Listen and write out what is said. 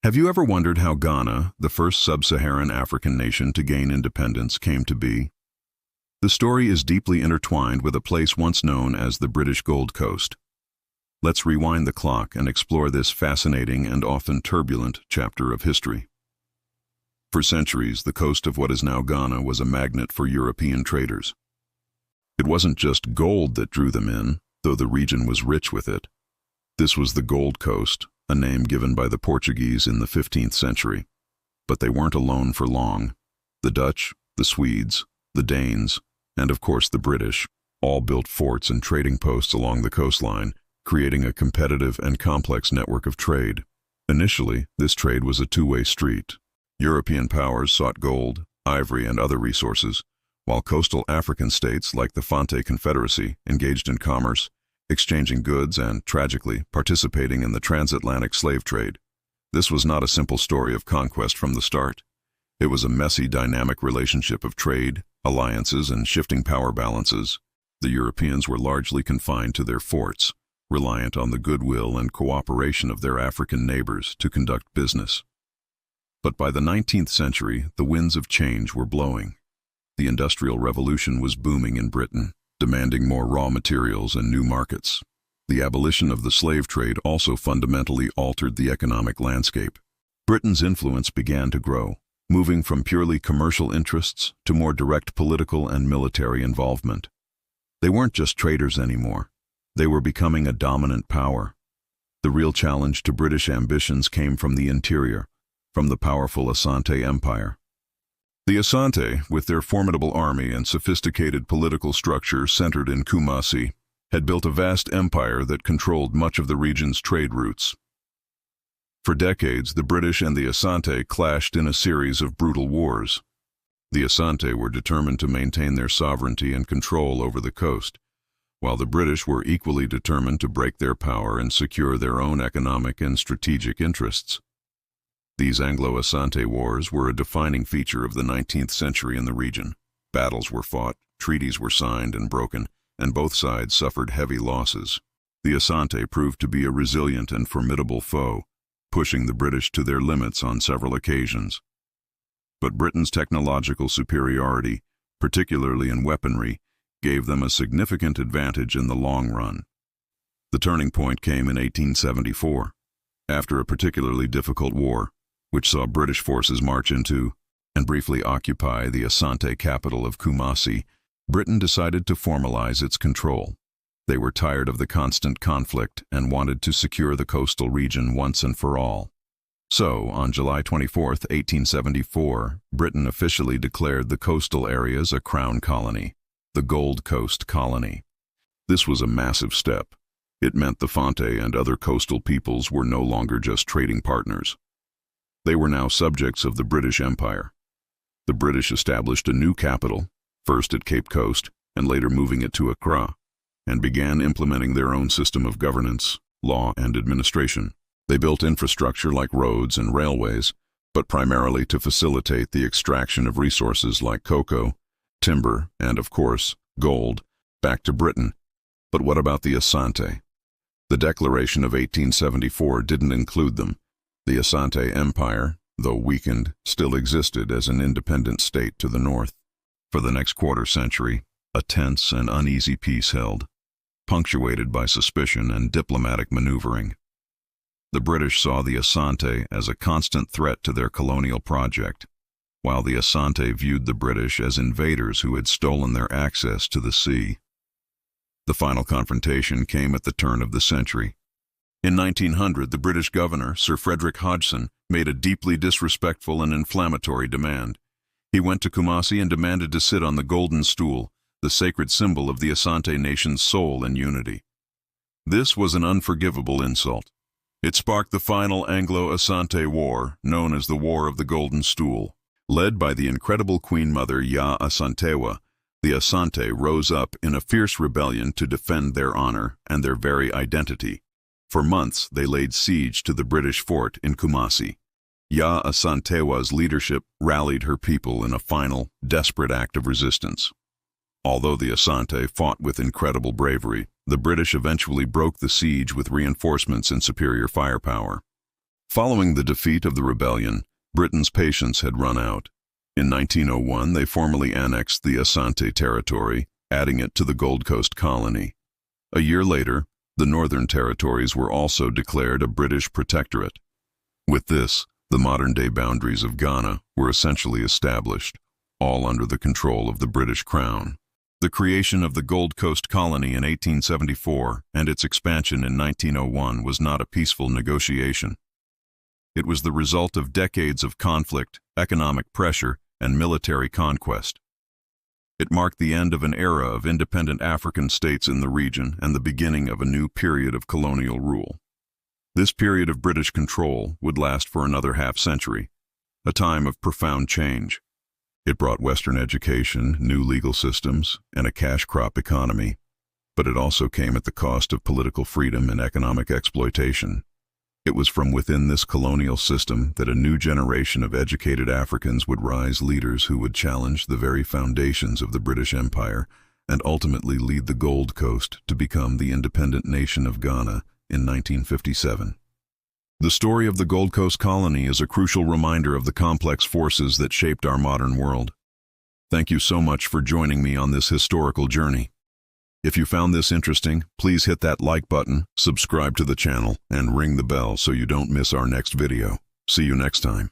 Have you ever wondered how Ghana, the first sub-Saharan African nation to gain independence, came to be? The story is deeply intertwined with a place once known as the British Gold Coast. Let's rewind the clock and explore this fascinating and often turbulent chapter of history. For centuries, the coast of what is now Ghana was a magnet for European traders. It wasn't just gold that drew them in, though the region was rich with it. This was the Gold Coast, a name given by the Portuguese in the 15th century. But they weren't alone for long. The Dutch, the Swedes, the Danes, and of course the British, all built forts and trading posts along the coastline, creating a competitive and complex network of trade. Initially, this trade was a two-way street. European powers sought gold, ivory, and other resources, while coastal African states like the Asante Confederacy engaged in commerce, exchanging goods and, tragically, participating in the transatlantic slave trade. This was not a simple story of conquest from the start. It was a messy, dynamic relationship of trade, alliances, and shifting power balances. The Europeans were largely confined to their forts, reliant on the goodwill and cooperation of their African neighbors to conduct business. But by the 19th century, the winds of change were blowing. The Industrial Revolution was booming in Britain, demanding more raw materials and new markets. The abolition of the slave trade also fundamentally altered the economic landscape. Britain's influence began to grow, moving from purely commercial interests to more direct political and military involvement. They weren't just traders anymore. They were becoming a dominant power. The real challenge to British ambitions came from the interior, from the powerful Asante Empire. The Asante, with their formidable army and sophisticated political structure centered in Kumasi, had built a vast empire that controlled much of the region's trade routes. For decades, the British and the Asante clashed in a series of brutal wars. The Asante were determined to maintain their sovereignty and control over the coast, while the British were equally determined to break their power and secure their own economic and strategic interests. These Anglo-Asante wars were a defining feature of the 19th century in the region. Battles were fought, treaties were signed and broken, and both sides suffered heavy losses. The Asante proved to be a resilient and formidable foe, pushing the British to their limits on several occasions. But Britain's technological superiority, particularly in weaponry, gave them a significant advantage in the long run. The turning point came in 1874, after a particularly difficult war, which saw British forces march into and briefly occupy the Asante capital of Kumasi. Britain decided to formalize its control. They were tired of the constant conflict and wanted to secure the coastal region once and for all. So, on July 24, 1874, Britain officially declared the coastal areas a crown colony, the Gold Coast Colony. This was a massive step. It meant the Asante and other coastal peoples were no longer just trading partners. They were now subjects of the British Empire. The British established a new capital, first at Cape Coast and later moving it to Accra, and began implementing their own system of governance, law, and administration. They built infrastructure like roads and railways, but primarily to facilitate the extraction of resources like cocoa, timber, and, of course, gold, back to Britain. But what about the Asante? The Declaration of 1874 didn't include them. The Asante Empire, though weakened, still existed as an independent state to the north. For the next quarter century, a tense and uneasy peace held, punctuated by suspicion and diplomatic maneuvering. The British saw the Asante as a constant threat to their colonial project, while the Asante viewed the British as invaders who had stolen their access to the sea. The final confrontation came at the turn of the century. In 1900, the British governor, Sir Frederick Hodgson, made a deeply disrespectful and inflammatory demand. He went to Kumasi and demanded to sit on the golden stool, the sacred symbol of the Asante nation's soul and unity. This was an unforgivable insult. It sparked the final Anglo-Asante War, known as the War of the Golden Stool. Led by the incredible Queen Mother Ya Asantewa, the Asante rose up in a fierce rebellion to defend their honor and their very identity. For months, they laid siege to the British fort in Kumasi. Ya Asantewa's leadership rallied her people in a final, desperate act of resistance. Although the Asante fought with incredible bravery, the British eventually broke the siege with reinforcements and superior firepower. Following the defeat of the rebellion, Britain's patience had run out. In 1901, they formally annexed the Asante territory, adding it to the Gold Coast colony. A year later, the Northern Territories were also declared a British protectorate. With this, the modern-day boundaries of Ghana were essentially established, all under the control of the British Crown. The creation of the Gold Coast colony in 1874 and its expansion in 1901 was not a peaceful negotiation. It was the result of decades of conflict, economic pressure, and military conquest. It marked the end of an era of independent African states in the region and the beginning of a new period of colonial rule. This period of British control would last for another half-century, a time of profound change. It brought Western education, new legal systems, and a cash crop economy, but it also came at the cost of political freedom and economic exploitation. It was from within this colonial system that a new generation of educated Africans would rise, leaders who would challenge the very foundations of the British Empire and ultimately lead the Gold Coast to become the independent nation of Ghana in 1957. The story of the Gold Coast colony is a crucial reminder of the complex forces that shaped our modern world. Thank you so much for joining me on this historical journey. If you found this interesting, please hit that like button, subscribe to the channel, and ring the bell so you don't miss our next video. See you next time.